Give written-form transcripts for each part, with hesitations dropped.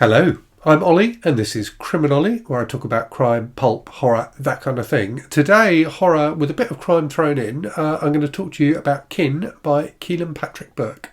Hello, I'm Ollie and this is CriminOlly, where I talk about crime, pulp, horror, that kind of thing. Today, horror with a bit of crime thrown in. I'm going to talk to you about Kin by Kealan Patrick Burke.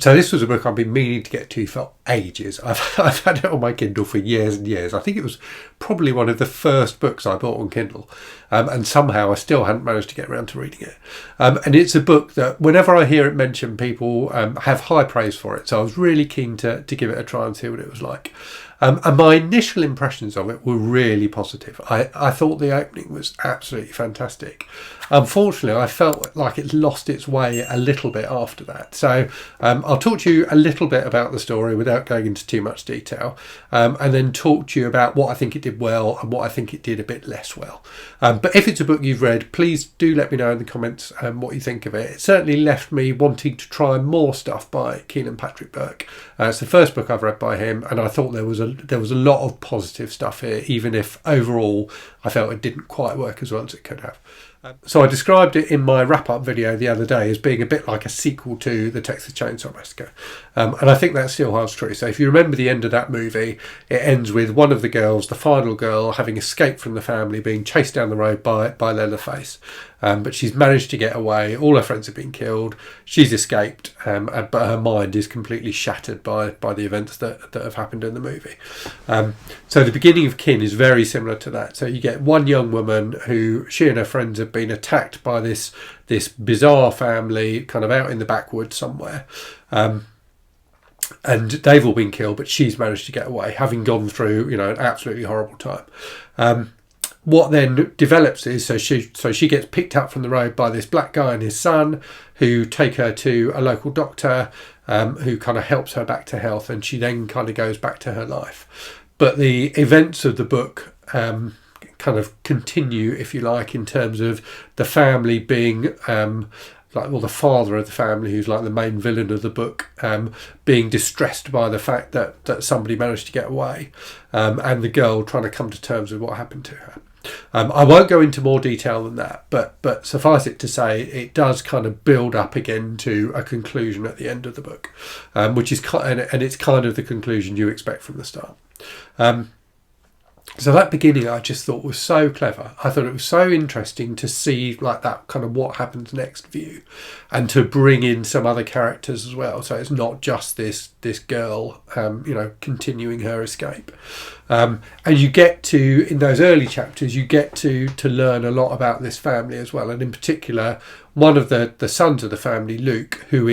So this was a book I've been meaning to get to for ages. I've had it on my Kindle for years and years. I think it was probably one of the first books I bought on Kindle, and somehow I still hadn't managed to get around to reading it. And it's a book that whenever I hear it mentioned, people have high praise for it. So I was really keen to give it a try and see what it was like. And my initial impressions of it were really positive. I thought the opening was absolutely fantastic. Unfortunately, I felt like it lost its way a little bit after that. So I'll talk to you a little bit about the story without going into too much detail, and then talk to you about what I think it did well and what I think it did a bit less well. But if it's a book you've read, please do let me know in the comments what you think of it. It certainly left me wanting to try more stuff by Kealan Patrick Burke. It's the first book I've read by him, and I thought there was a lot of positive stuff here, even if overall I felt it didn't quite work as well as it could have. So I described it in my wrap-up video the other day as being a bit like a sequel to the Texas Chainsaw Massacre. And I think that still holds true. So if you remember the end of that movie, it ends with one of the girls, the final girl, having escaped from the family, being chased down the road by Leatherface. But she's managed to get away. All her friends have been killed. She's escaped, but her mind is completely shattered by the events that have happened in the movie. So the beginning of Kin is very similar to that. So you get one young woman who, she and her friends have been attacked by this bizarre family kind of out in the backwoods somewhere. And they've all been killed, but she's managed to get away, having gone through, an absolutely horrible time. What then develops is so she gets picked up from the road by this black guy and his son, who take her to a local doctor, who kind of helps her back to health, and she then kind of goes back to her life. But the events of the book kind of continue, if you like, in terms of the family being the father of the family, who's like the main villain of the book, being distressed by the fact that somebody managed to get away, and the girl trying to come to terms with what happened to her. I won't go into more detail than that, but suffice it to say, it does kind of build up again to a conclusion at the end of the book, which is and it's kind of the conclusion you expect from the start. So that beginning I just thought was so clever. I thought it was so interesting to see like that kind of what happens next view, and to bring in some other characters as well. So it's not just this girl, continuing her escape. And you get to, in those early chapters, you get to learn a lot about this family as well. And in particular, one of the sons of the family, Luke, who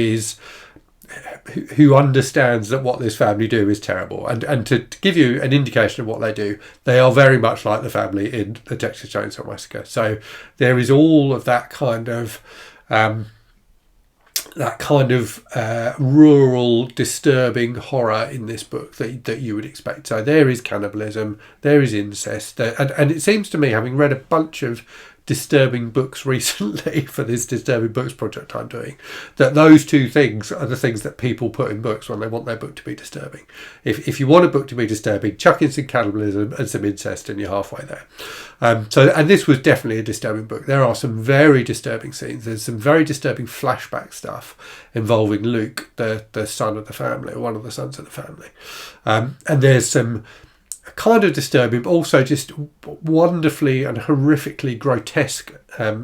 understands that what this family do is terrible, and to give you an indication of what they do, they are very much like the family in the Texas Chainsaw Massacre. So there is all of that kind of rural, disturbing horror in this book that you would expect. So there is cannibalism, there is incest, and it seems to me, having read a bunch of disturbing books recently for this disturbing books project I'm doing, that those two things are the things that people put in books when they want their book to be disturbing. If you want a book to be disturbing, chuck in some cannibalism and some incest and you're halfway there. And this was definitely a disturbing book. There are some very disturbing scenes. There's some very disturbing flashback stuff involving Luke, the son of the family, or one of the sons of the family. And there's some kind of disturbing, but also just wonderfully and horrifically grotesque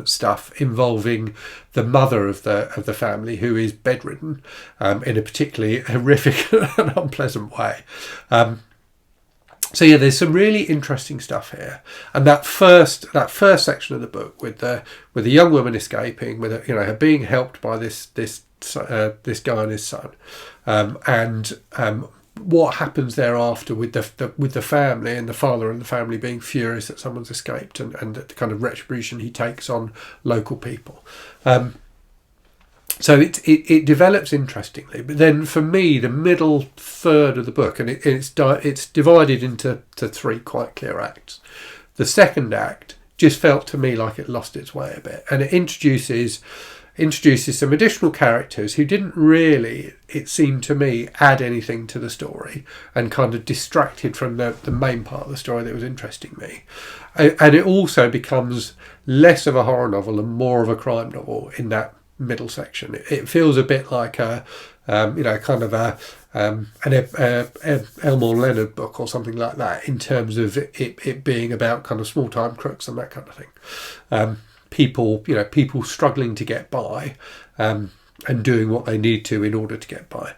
stuff involving the mother of the family, who is bedridden in a particularly horrific and unpleasant way. So yeah, there's some really interesting stuff here, and that first section of the book with the young woman escaping, with her being helped by this guy and his son, and what happens thereafter with the family, and the father and the family being furious that someone's escaped, and the kind of retribution he takes on local people. So it develops interestingly, but then for me, the middle third of the book, and it's divided into three quite clear acts. The second act just felt to me like it lost its way a bit, and it introduces introduces some additional characters who didn't really, it seemed to me, add anything to the story, and kind of distracted from the main part of the story that was interesting me. And it also becomes less of a horror novel and more of a crime novel in that middle section. It feels a bit like a kind of an Elmore Leonard book or something like that, in terms of it being about kind of small time crooks and that kind of thing. People struggling to get by, and doing what they need to in order to get by.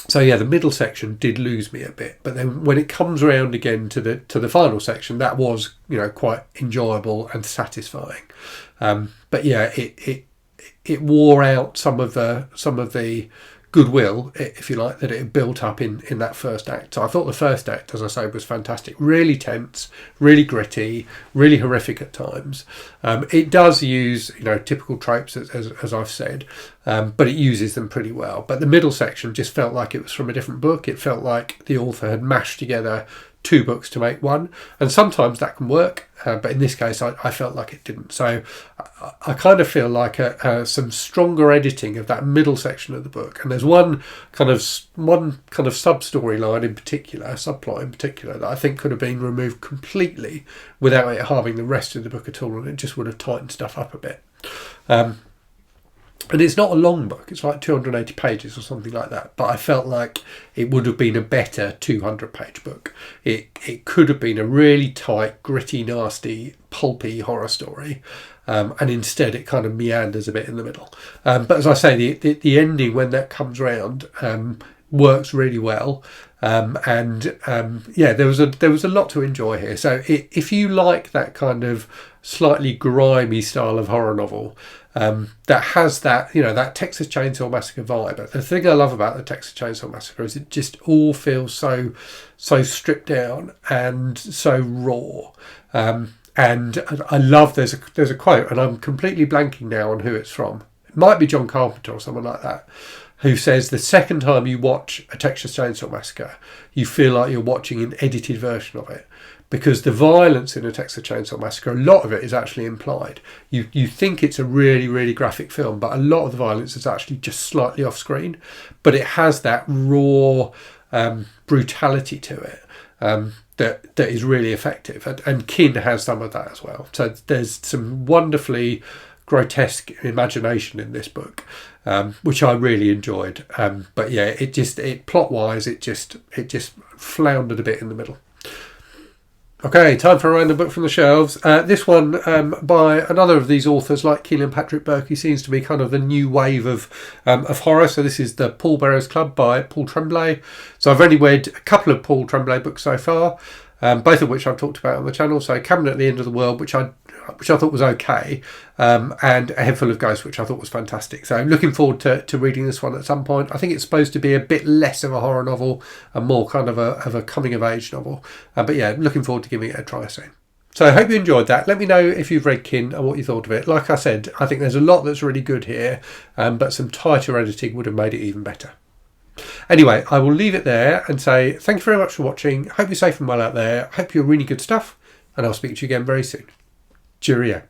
So yeah, the middle section did lose me a bit, but then when it comes around again to the final section, that was quite enjoyable and satisfying. But yeah, it wore out some of the goodwill, if you like, that it had built up in that first act. So I thought the first act, as I say, was fantastic. Really tense, really gritty, really horrific at times. It does use, typical tropes, as I've said, but it uses them pretty well. But the middle section just felt like it was from a different book. It felt like the author had mashed together 2 books to make one, and sometimes that can work, but in this case I felt like it didn't. So I kind of feel like some stronger editing of that middle section of the book, and there's one kind of sub-storyline in particular, subplot in particular, that I think could have been removed completely without it harming the rest of the book at all, and it just would have tightened stuff up a bit. And it's not a long book, it's like 280 pages or something like that, but I felt like it would have been a better 200-page book. It could have been a really tight, gritty, nasty, pulpy horror story, and instead it kind of meanders a bit in the middle. But as I say, the ending, when that comes round, works really well. There was a lot to enjoy here. So if you like that kind of slightly grimy style of horror novel, that has that that Texas Chainsaw Massacre vibe. But the thing I love about the Texas Chainsaw Massacre is it just all feels so stripped down and so raw. And I love there's a quote, and I'm completely blanking now on who it's from. It might be John Carpenter or someone like that, who says the second time you watch a Texas Chainsaw Massacre, you feel like you're watching an edited version of it. Because the violence in a Texas Chainsaw Massacre, a lot of it is actually implied. You think it's a really, really graphic film, but a lot of the violence is actually just slightly off screen. But it has that raw brutality to it that is really effective. And Kin has some of that as well. So there's some wonderfully grotesque imagination in this book, which I really enjoyed. But yeah, plot-wise, it just floundered a bit in the middle. Okay, time for a random book from the shelves. This one by another of these authors, like Kealan Patrick Burke, seems to be kind of the new wave of horror. So this is The Pallbearers Club by Paul Tremblay. So I've only read a couple of Paul Tremblay books so far, both of which I've talked about on the channel. So Cabinet at the End of the World, which I thought was okay, and A Head Full of Ghosts, which I thought was fantastic. So I'm looking forward to reading this one at some point. I think it's supposed to be a bit less of a horror novel and more kind of a coming of age novel. But yeah, looking forward to giving it a try soon. So I hope you enjoyed that. Let me know if you've read Kin and what you thought of it. Like I said, I think there's a lot that's really good here, but some tighter editing would have made it even better. Anyway, I will leave it there and say thank you very much for watching. Hope you're safe and well out there. Hope you're reading good stuff, and I'll speak to you again very soon. Cheerio.